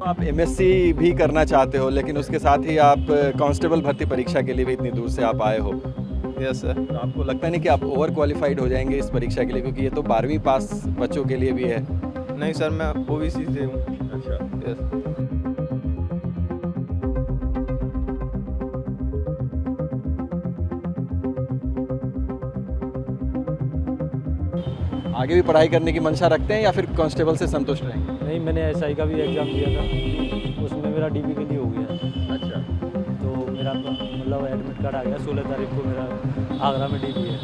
आप एमएससी भी करना चाहते हो, लेकिन उसके साथ ही आप कांस्टेबल भर्ती परीक्षा के लिए भी इतनी दूर से आप आए हो। Yes sir. तो आपको लगता नहीं कि आप ओवर क्वालिफाइड हो जाएंगे इस परीक्षा के लिए, क्योंकि ये तो 12वीं पास बच्चों के लिए भी है। नहीं सर, मैं ओबीसी से हूँ। अच्छा। यस। आगे भी पढ़ाई करने की मंशा रखते हैं या फिर कांस्टेबल से संतुष्ट रहेंगे? नहीं, मैंने एसआई का भी एग्ज़ाम दिया था, उसमें मेरा डीबी के लिए हो गया। अच्छा। तो मेरा तो मतलब एडमिट कार्ड आ गया, 16 तारीख को मेरा आगरा में डीबी है।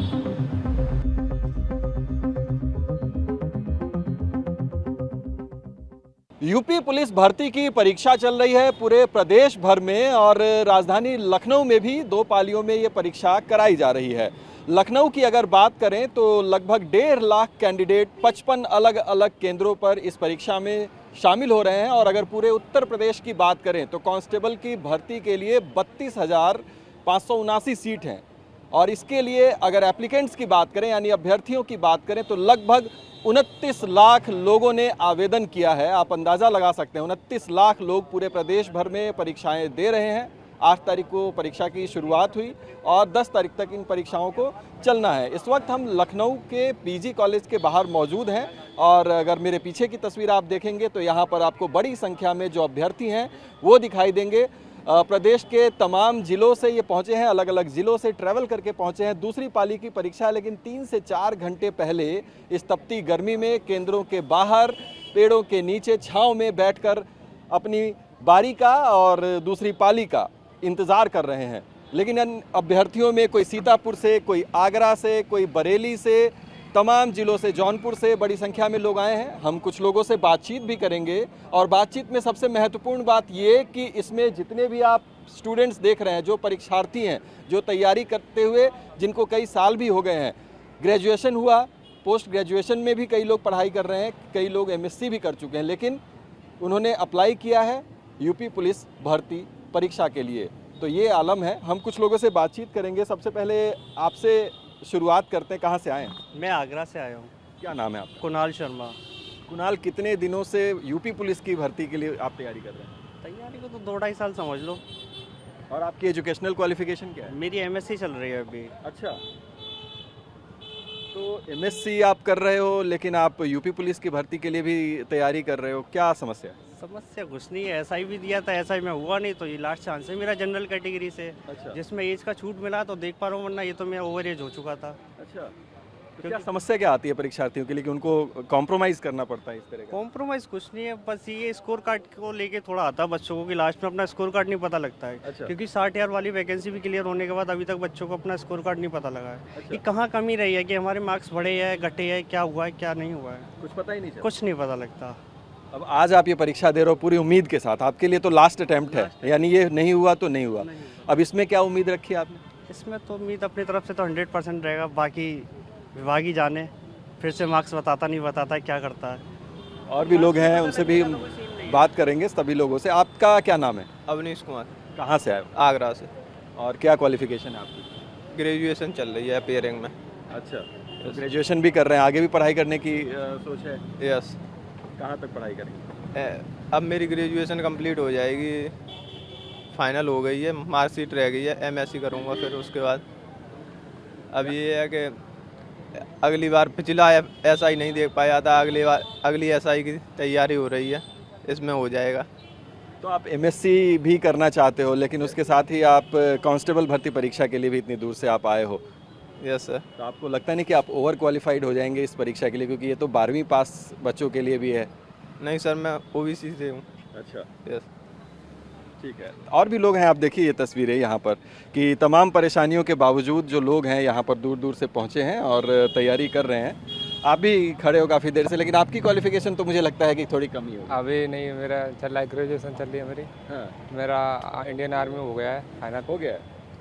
यूपी पुलिस भर्ती की परीक्षा चल रही है पूरे प्रदेश भर में, और राजधानी लखनऊ में भी 2 पालियों में ये परीक्षा कराई जा रही है। लखनऊ की अगर बात करें तो लगभग 1.5 लाख कैंडिडेट 55 अलग अलग केंद्रों पर इस परीक्षा में शामिल हो रहे हैं। और अगर पूरे उत्तर प्रदेश की बात करें तो कांस्टेबल की भर्ती के लिए 32,579 सीट हैं। और इसके लिए अगर एप्लीकेंट्स की बात करें यानी अभ्यर्थियों की बात करें तो लगभग 29 लाख लोगों ने आवेदन किया है। आप अंदाज़ा लगा सकते हैं 29 लाख लोग पूरे प्रदेश भर में परीक्षाएं दे रहे हैं। 8 तारीख को परीक्षा की शुरुआत हुई और 10 तारीख तक इन परीक्षाओं को चलना है। इस वक्त हम लखनऊ के पीजी कॉलेज के बाहर मौजूद हैं, और अगर मेरे पीछे की तस्वीर आप देखेंगे तो यहाँ पर आपको बड़ी संख्या में जो अभ्यर्थी हैं वो दिखाई देंगे। प्रदेश के तमाम ज़िलों से ये पहुँचे हैं, अलग अलग ज़िलों से ट्रैवल करके पहुँचे हैं। दूसरी पाली की परीक्षा है, लेकिन 3 से 4 घंटे पहले इस तपती गर्मी में केंद्रों के बाहर पेड़ों के नीचे छांव में बैठकर अपनी बारी का और दूसरी पाली का इंतज़ार कर रहे हैं। लेकिन इन अभ्यर्थियों में कोई सीतापुर से, कोई आगरा से, कोई बरेली से, तमाम ज़िलों से, जौनपुर से बड़ी संख्या में लोग आए हैं। हम कुछ लोगों से बातचीत भी करेंगे, और बातचीत में सबसे महत्वपूर्ण बात ये कि इसमें जितने भी आप स्टूडेंट्स देख रहे हैं, जो परीक्षार्थी हैं, जो तैयारी करते हुए जिनको कई साल भी हो गए हैं, ग्रेजुएशन हुआ, पोस्ट ग्रेजुएशन में भी कई लोग पढ़ाई कर रहे हैं, कई लोग एमएससी भी कर चुके हैं, लेकिन उन्होंने अप्लाई किया है यूपी पुलिस भर्ती परीक्षा के लिए। तो ये आलम है। हम कुछ लोगों से बातचीत करेंगे। सबसे पहले आपसे शुरुआत करते हैं, कहाँ से आए हैं? मैं आगरा से आया हूँ। क्या नाम है आपका? कुणाल शर्मा। कुणाल, कितने दिनों से यूपी पुलिस की भर्ती के लिए आप तैयारी कर रहे हैं? तैयारी को तो 2-2.5 साल समझ लो। और आपकी एजुकेशनल क्वालिफिकेशन क्या है? मेरी एमएससी चल रही है अभी। अच्छा, तो एमएससी आप कर रहे हो, लेकिन आप यूपी पुलिस की भर्ती के लिए भी तैयारी कर रहे हो, क्या समस्या है? समस्या कुछ नहीं है, एसआई भी दिया था, एसआई में हुआ नहीं, तो ये लास्ट चांस है मेरा जनरल कैटेगरी से, अच्छा। जिसमें एज का छूट मिला तो देख पा रहा हूँ, वरना ये तो मैं ओवर एज हो चुका था। अच्छा, तो क्या समस्या क्या आती है परीक्षार्थियों के लिए कि उनको कॉम्प्रोमाइज़ करना पड़ता है इस तरह का? कॉम्प्रोमाइज़ कुछ नहीं है, बस ये स्कोर कार्ड को लेके थोड़ा आता है बच्चों को कि लास्ट में अपना स्कोर कार्ड नहीं पता लगता है। अच्छा। क्योंकि 60,000 वाली वैकेंसी भी क्लियर होने के बाद अभी तक बच्चों को अपना स्कोर कार्ड नहीं पता लगा है अच्छा। कि कहाँ कमी रही है, कि हमारे मार्क्स बढ़े हैं, घटे हैं, क्या हुआ है, क्या नहीं हुआ है, कुछ पता ही नहीं चला। कुछ नहीं पता लगता। अब आज आप ये परीक्षा दे रहे हो पूरी उम्मीद के साथ, आपके लिए तो लास्ट अटेम्प्ट है, यानी ये नहीं हुआ तो नहीं हुआ। अब इसमें क्या उम्मीद रखी है आपने? इसमें तो उम्मीद अपनी तरफ से तो 100% रहेगा, बाकी विभाग ही जाने, फिर से मार्क्स बताता नहीं बताता है, क्या करता है। और भी लोग हैं, उनसे भी बात करेंगे, सभी लोगों से। आपका क्या नाम है? अवनीश कुमार, कहाँ से आए हो? आगरा से। और क्या क्वालिफिकेशन है आपकी? ग्रेजुएशन चल रही है पेयरिंग में। अच्छा, तो ग्रेजुएशन भी कर रहे हैं, आगे भी पढ़ाई करने की सोच है? यस। कहाँ तक पढ़ाई करेंगे? अब मेरी ग्रेजुएशन कंप्लीट हो जाएगी, फाइनल हो गई है, मार्कशीट रह गई है, एमएससी करूँगा फिर उसके बाद। अब ये है कि अगली बार पिछला एसआई नहीं देख पाया था, अगली एसआई की तैयारी हो रही है, इसमें हो जाएगा। तो आप एमएससी भी करना चाहते हो, लेकिन उसके साथ ही आप कांस्टेबल भर्ती परीक्षा के लिए भी इतनी दूर से आप आए हो। Yes sir. तो आपको लगता नहीं कि आप ओवर क्वालिफाइड हो जाएंगे इस परीक्षा के लिए, क्योंकि ये तो 12वीं पास बच्चों के लिए भी है? नहीं सर, मैं ओबीसी से हूँ। अच्छा, यस। ठीक है। और भी लोग हैं, आप देखिए ये तस्वीरें यहाँ पर कि तमाम परेशानियों के बावजूद जो लोग हैं यहाँ पर दूर दूर से पहुँचे हैं और तैयारी कर रहे हैं। आप भी खड़े हो काफ़ी देर से, लेकिन आपकी क्वालिफिकेशन तो मुझे लगता है कि थोड़ी कम ही होगी। अभी नहीं, मेरा चल रहा है, ग्रेजुएशन चल रही है मेरी। हाँ, मेरा इंडियन आर्मी हो गया है फाइनल, हो गया है।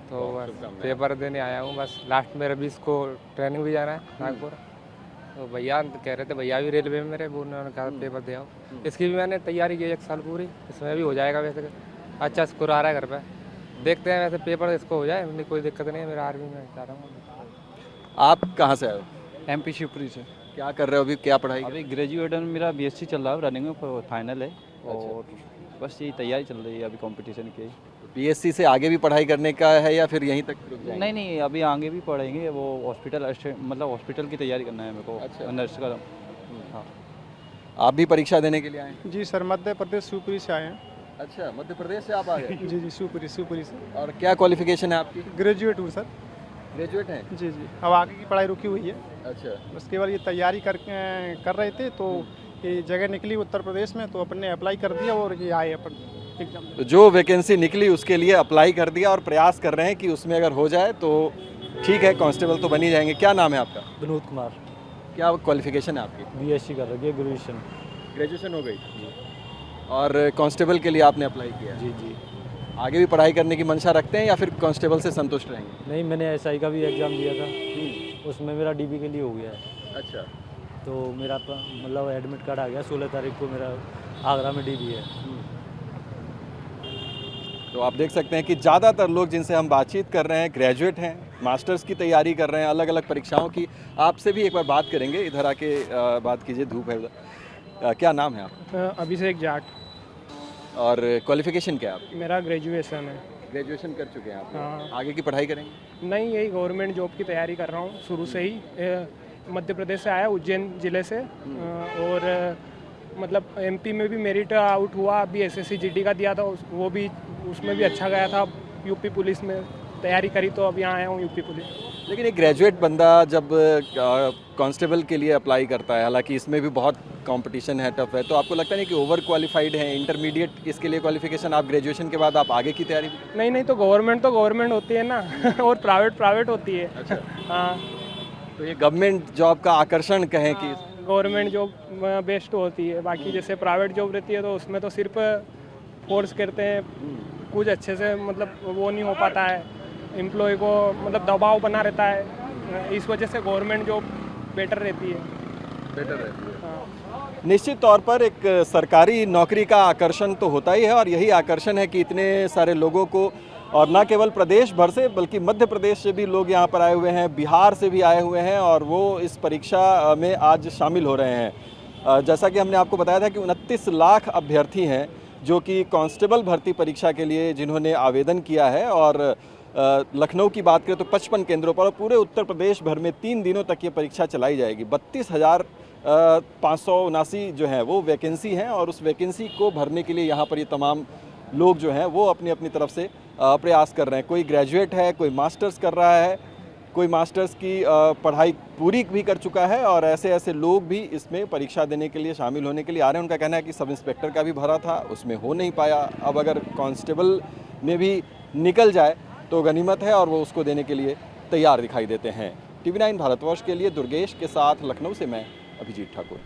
तो बहुत बस शुभकामनाएं। पेपर देने आया हूँ, बस लास्ट मेरा 20 को ट्रेनिंग भी जाना है नागपुर। तो भैया कह रहे थे, भैया भी रेलवे में मेरे, वो उन्होंने कहा पेपर दे आओ। इसकी भी मैंने तैयारी की 1 साल पूरी, इसमें भी हो जाएगा। वैसे अच्छा स्कोर आ रहा है घर पे, देखते हैं, वैसे पेपर इसको हो जाए, नहीं कोई दिक्कत नहीं है, मेरा आर्मी में चाह रहा हूँ। आप कहाँ से आए हो? एमपी शिवपुरी से। क्या कर रहे हो अभी, क्या पढ़ाई कर अभी ग्रेजुएट में मेरा बीएससी चल रहा है, रनिंग में फाइनल है। और बस यही तैयारी चल रही है अभी कंपटीशन की। पीएससी से आगे भी पढ़ाई करने का है या फिर यहीं तक रुक जाएंगे? नहीं नहीं, अभी आगे भी पढ़ेंगे, वो मतलब हॉस्पिटल की तैयारी करना है मेरे को। अच्छा। नर्स का। हाँ। आप भी परीक्षा देने के लिए आए हैं? जी सर, मध्य प्रदेश शिवपुरी से आए हैं। अच्छा, मध्य प्रदेश से आप आ गए। जी जी, शिवपुरी से। और क्या क्वालिफिकेशन है आपकी? ग्रेजुएट हूँ सर। ग्रेजुएट हैं? जी जी, अब आगे की पढ़ाई रुकी हुई है। अच्छा। उसके बाद ये तैयारी कर रहे थे, तो ये जगह निकली उत्तर प्रदेश में, तो अपने अप्लाई कर दिया और ये आए अपन एग्जाम। तो जो वैकेंसी निकली उसके लिए अप्लाई कर दिया और प्रयास कर रहे हैं कि उसमें अगर हो जाए तो ठीक है, कांस्टेबल तो बन ही जाएंगे। क्या नाम है आपका? विनोद कुमार। क्या क्वालिफिकेशन है आपकी? बीएससी कर रही है, ग्रेजुएशन। ग्रेजुएशन हो गई और कांस्टेबल के लिए आपने अप्लाई किया है? जी जी। आगे भी पढ़ाई करने की मंशा रखते हैं या फिर कांस्टेबल से संतुष्ट रहेंगे? नहीं, मैंने एसआई का भी एग्ज़ाम दिया था, उसमें मेरा डीबी के लिए हो गया है। अच्छा। तो मेरा मतलब एडमिट कार्ड आ गया, 16 तारीख को मेरा आगरा में डीबी है। तो आप देख सकते हैं कि ज़्यादातर लोग जिनसे हम बातचीत कर रहे हैं ग्रेजुएट हैं, मास्टर्स की तैयारी कर रहे हैं, अलग अलग परीक्षाओं की। आपसे भी एक बार बात करेंगे, इधर आके बात कीजिए, धूप है उधर। क्या नाम है आपका? अभिषेक जाट। और क्वालिफिकेशन क्या है आपकी? मेरा ग्रेजुएशन है। ग्रेजुएशन कर चुके हैं आप? हाँ। आगे की पढ़ाई करेंगे? नहीं, यही गवर्नमेंट जॉब की तैयारी कर रहा हूँ शुरू से ही। मध्य प्रदेश से आया, उज्जैन ज़िले से। और मतलब एमपी में भी मेरिट आउट हुआ, अभी एसएससी जीडी का दिया था, वो भी उसमें भी अच्छा गया था। यूपी पुलिस में तैयारी करी तो अब यहाँ आया हूँ यूपी पुलिस। लेकिन एक ग्रेजुएट बंदा जब कांस्टेबल के लिए अप्लाई करता है, हालांकि इसमें भी बहुत कंपटीशन है, टफ है, तो आपको लगता नहीं कि ओवर क्वालिफाइड है? इंटरमीडिएट इसके लिए क्वालिफिकेशन, आप ग्रेजुएशन के बाद आप आगे की तैयारी? नहीं, तो गवर्नमेंट होती है ना और प्राइवेट होती है। अच्छा। हाँ, तो ये गवर्नमेंट जॉब का आकर्षण कहें कि गवर्नमेंट जॉब बेस्ट होती है। बाकी जैसे प्राइवेट जॉब रहती है तो उसमें तो सिर्फ फोर्स करते हैं, कुछ अच्छे से मतलब वो नहीं हो पाता है, एम्प्लॉय को मतलब दबाव बना रहता है। इस वजह से गवर्नमेंट जॉब बेटर रहती है। हाँ। निश्चित तौर पर एक सरकारी नौकरी का आकर्षण तो होता ही है, और यही आकर्षण है कि इतने सारे लोगों को, और न केवल प्रदेश भर से बल्कि मध्य प्रदेश से भी लोग यहाँ पर आए हुए हैं, बिहार से भी आए हुए हैं, और वो इस परीक्षा में आज शामिल हो रहे हैं। जैसा कि हमने आपको बताया था कि 29 लाख अभ्यर्थी हैं जो कि कांस्टेबल भर्ती परीक्षा के लिए जिन्होंने आवेदन किया है। और लखनऊ की बात करें तो 55 केंद्रों पर, और पूरे उत्तर प्रदेश भर में 3 दिनों तक ये परीक्षा चलाई जाएगी। 32,579 जो हैं वो वैकेंसी हैं, और उस वैकेंसी को भरने के लिए यहाँ पर ये तमाम लोग जो हैं वो अपनी अपनी तरफ से प्रयास कर रहे हैं। कोई ग्रेजुएट है, कोई मास्टर्स कर रहा है, कोई मास्टर्स की पढ़ाई पूरी भी कर चुका है, और ऐसे ऐसे लोग भी इसमें परीक्षा देने के लिए, शामिल होने के लिए आ रहे हैं। उनका कहना है कि सब इंस्पेक्टर का भी भरा था, उसमें हो नहीं पाया, अब अगर कांस्टेबल में भी निकल जाए तो गनीमत है, और वो उसको देने के लिए तैयार दिखाई देते हैं। TV9 भारतवर्ष के लिए दुर्गेश के साथ लखनऊ से मैं अभिजीत ठाकुर।